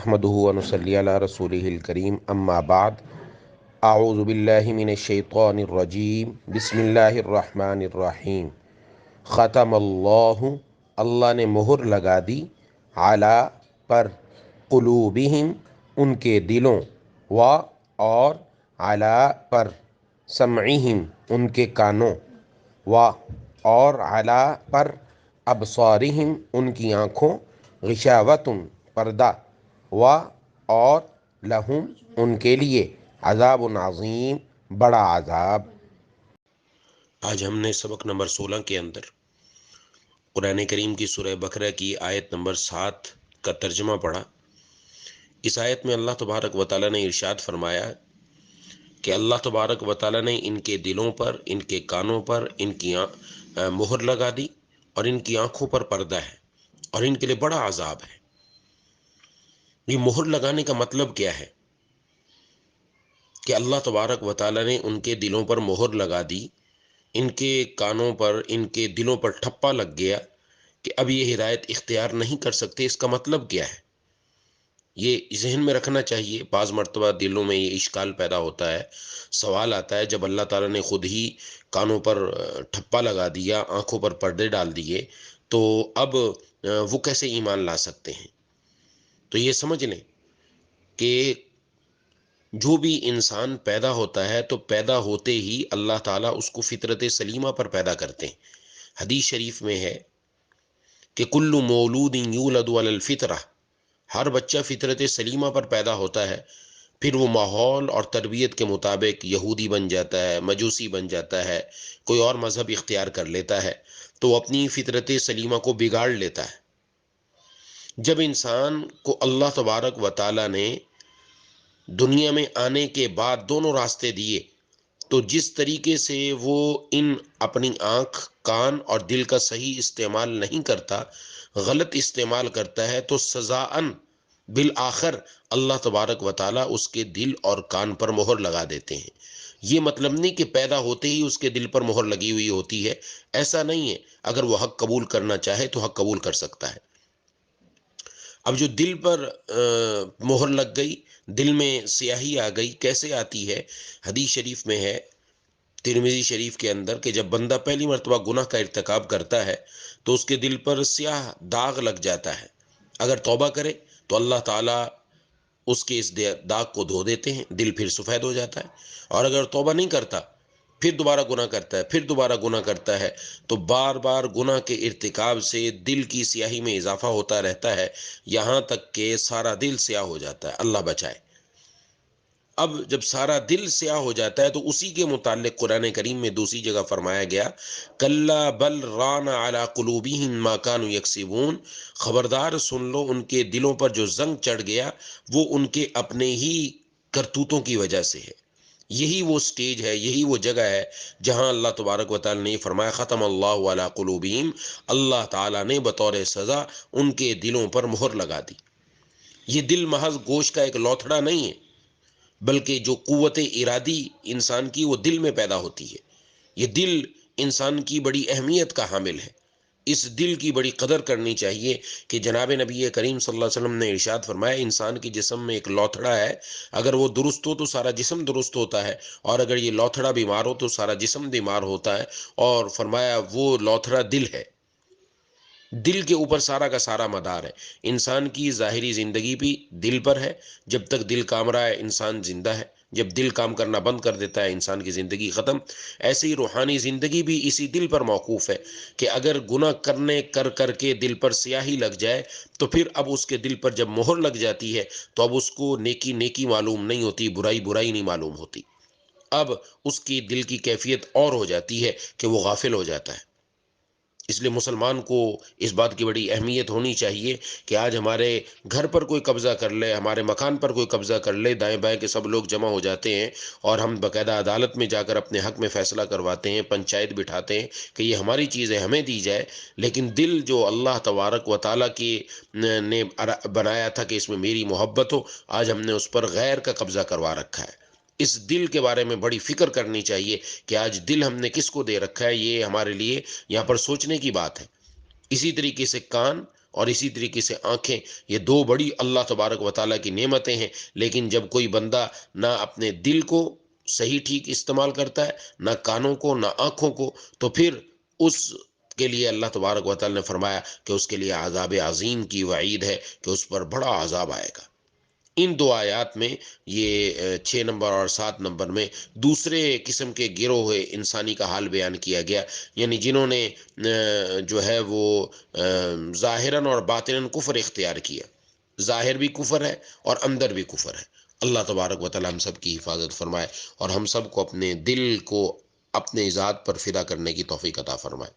نحمده ونصلي على رسوله الكريم اما بعد اعوذ باللہ من الشیطان الرجیم بسم اللہ الرحمن الرحیم ختم اللہ، اللہ نے مہر لگا دی، علی پر، قلوبہم ان کے دلوں، و اور علی پر، سمعہم ان کے کانوں، و اور علی پر، ابصارہم ان کی آنکھوں، غشاوتن پردہ، و اور لہم ان کے لیے عذاب عظیم بڑا عذاب۔ آج ہم نے سبق نمبر 16 کے اندر قرآن کریم کی سورہ بقرہ کی آیت نمبر 7 کا ترجمہ پڑھا۔ اس آیت میں اللہ تبارک و تعالیٰ نے ارشاد فرمایا کہ اللہ تبارک و تعالیٰ نے ان کے دلوں پر، ان کے کانوں پر، ان کی مہر لگا دی، اور ان کی آنکھوں پر پردہ ہے، اور ان کے لیے بڑا عذاب ہے۔ یہ مہر لگانے کا مطلب کیا ہے؟ کہ اللہ تبارک و تعالیٰ نے ان کے دلوں پر مہر لگا دی، ان کے کانوں پر، ان کے دلوں پر ٹھپا لگ گیا کہ اب یہ ہدایت اختیار نہیں کر سکتے۔ اس کا مطلب کیا ہے؟ یہ ذہن میں رکھنا چاہیے۔ بعض مرتبہ دلوں میں یہ اشکال پیدا ہوتا ہے، سوال آتا ہے، جب اللہ تعالیٰ نے خود ہی کانوں پر ٹھپا لگا دیا، آنکھوں پر پردے ڈال دیے، تو اب وہ کیسے ایمان لا سکتے ہیں؟ تو یہ سمجھ لیں کہ جو بھی انسان پیدا ہوتا ہے تو پیدا ہوتے ہی اللہ تعالیٰ اس کو فطرت سلیمہ پر پیدا کرتے ہیں۔ حدیث شریف میں ہے کہ کل مولود یولد علی الفطرہ، ہر بچہ فطرت سلیمہ پر پیدا ہوتا ہے، پھر وہ ماحول اور تربیت کے مطابق یہودی بن جاتا ہے، مجوسی بن جاتا ہے، کوئی اور مذہب اختیار کر لیتا ہے، تو وہ اپنی فطرت سلیمہ کو بگاڑ لیتا ہے۔ جب انسان کو اللہ تبارک و تعالیٰ نے دنیا میں آنے کے بعد دونوں راستے دیے، تو جس طریقے سے وہ ان اپنی آنکھ، کان اور دل کا صحیح استعمال نہیں کرتا، غلط استعمال کرتا ہے، تو سزاً بالآخر اللہ تبارک و تعالیٰ اس کے دل اور کان پر مہر لگا دیتے ہیں۔ یہ مطلب نہیں کہ پیدا ہوتے ہی اس کے دل پر مہر لگی ہوئی ہوتی ہے، ایسا نہیں ہے۔ اگر وہ حق قبول کرنا چاہے تو حق قبول کر سکتا ہے۔ اب جو دل پر مہر لگ گئی، دل میں سیاہی آ گئی، کیسے آتی ہے؟ حدیث شریف میں ہے، ترمذی شریف کے اندر، کہ جب بندہ پہلی مرتبہ گناہ کا ارتکاب کرتا ہے تو اس کے دل پر سیاہ داغ لگ جاتا ہے۔ اگر توبہ کرے تو اللہ تعالیٰ اس کے اس داغ کو دھو دیتے ہیں، دل پھر سفید ہو جاتا ہے۔ اور اگر توبہ نہیں کرتا، پھر دوبارہ گناہ کرتا ہے، پھر دوبارہ گناہ کرتا ہے، تو بار بار گناہ کے ارتکاب سے دل کی سیاہی میں اضافہ ہوتا رہتا ہے، یہاں تک کہ سارا دل سیاہ ہو جاتا ہے۔ اللہ بچائے۔ اب جب سارا دل سیاہ ہو جاتا ہے تو اسی کے متعلق قرآن کریم میں دوسری جگہ فرمایا گیا، کلا بل ران علی قلوبہم ما کانوا یکسبون، خبردار سن لو، ان کے دلوں پر جو زنگ چڑھ گیا وہ ان کے اپنے ہی کرتوتوں کی وجہ سے ہے۔ یہی وہ سٹیج ہے، یہی وہ جگہ ہے جہاں اللہ تبارک و تعالی نے فرمایا ختم اللہ علی قلوبہم، اللہ تعالیٰ نے بطور سزا ان کے دلوں پر مہر لگا دی۔ یہ دل محض گوشت کا ایک لوتھڑا نہیں ہے، بلکہ جو قوت ارادی انسان کی وہ دل میں پیدا ہوتی ہے۔ یہ دل انسان کی بڑی اہمیت کا حامل ہے۔ اس دل کی بڑی قدر کرنی چاہیے کہ جناب نبی کریم صلی اللہ علیہ وسلم نے ارشاد فرمایا، انسان کی جسم میں ایک لوتھڑا ہے، اگر وہ درست ہو تو سارا جسم درست ہوتا ہے، اور اگر یہ لوتھڑا بیمار ہو تو سارا جسم بیمار ہوتا ہے، اور فرمایا وہ لوتھڑا دل ہے۔ دل کے اوپر سارا کا سارا مدار ہے۔ انسان کی ظاہری زندگی بھی دل پر ہے، جب تک دل کام رہا ہے انسان زندہ ہے، جب دل کام کرنا بند کر دیتا ہے انسان کی زندگی ختم۔ ایسے ہی روحانی زندگی بھی اسی دل پر موقوف ہے کہ اگر گناہ کر کے دل پر سیاہی لگ جائے تو پھر اب اس کے دل پر جب مہر لگ جاتی ہے تو اب اس کو نیکی نیکی معلوم نہیں ہوتی، برائی برائی نہیں معلوم ہوتی۔ اب اس کی دل کی کیفیت اور ہو جاتی ہے کہ وہ غافل ہو جاتا ہے۔ اس لیے مسلمان کو اس بات کی بڑی اہمیت ہونی چاہیے کہ آج ہمارے گھر پر کوئی قبضہ کر لے، ہمارے مکان پر کوئی قبضہ کر لے، دائیں بائیں کے سب لوگ جمع ہو جاتے ہیں اور ہم باقاعدہ عدالت میں جا کر اپنے حق میں فیصلہ کرواتے ہیں، پنچایت بٹھاتے ہیں کہ یہ ہماری چیز ہے، ہمیں دی جائے، لیکن دل جو اللہ تبارک و تعالیٰ کی نے بنایا تھا کہ اس میں میری محبت ہو، آج ہم نے اس پر غیر کا قبضہ کروا رکھا ہے۔ اس دل کے بارے میں بڑی فکر کرنی چاہیے کہ آج دل ہم نے کس کو دے رکھا ہے، یہ ہمارے لیے یہاں پر سوچنے کی بات ہے۔ اسی طریقے سے کان اور اسی طریقے سے آنکھیں، یہ دو بڑی اللہ تبارک و تعالیٰ کی نعمتیں ہیں، لیکن جب کوئی بندہ نہ اپنے دل کو صحیح ٹھیک استعمال کرتا ہے، نہ کانوں کو، نہ آنکھوں کو، تو پھر اس کے لیے اللہ تبارک و تعالیٰ نے فرمایا کہ اس کے لیے عذاب عظیم کی وعید ہے، کہ اس پر بڑا عذاب آئے گا۔ ان دو آیات میں یہ 6 نمبر اور 7 نمبر میں دوسرے قسم کے گروہ انسانی کا حال بیان کیا گیا، یعنی جنہوں نے جو ہے وہ ظاہراً اور باطناً کفر اختیار کیا، ظاہر بھی کفر ہے اور اندر بھی کفر ہے۔ اللہ تبارک و تعالی ہم سب کی حفاظت فرمائے اور ہم سب کو اپنے دل کو اپنے ذات پر فدا کرنے کی توفیق عطا فرمائے۔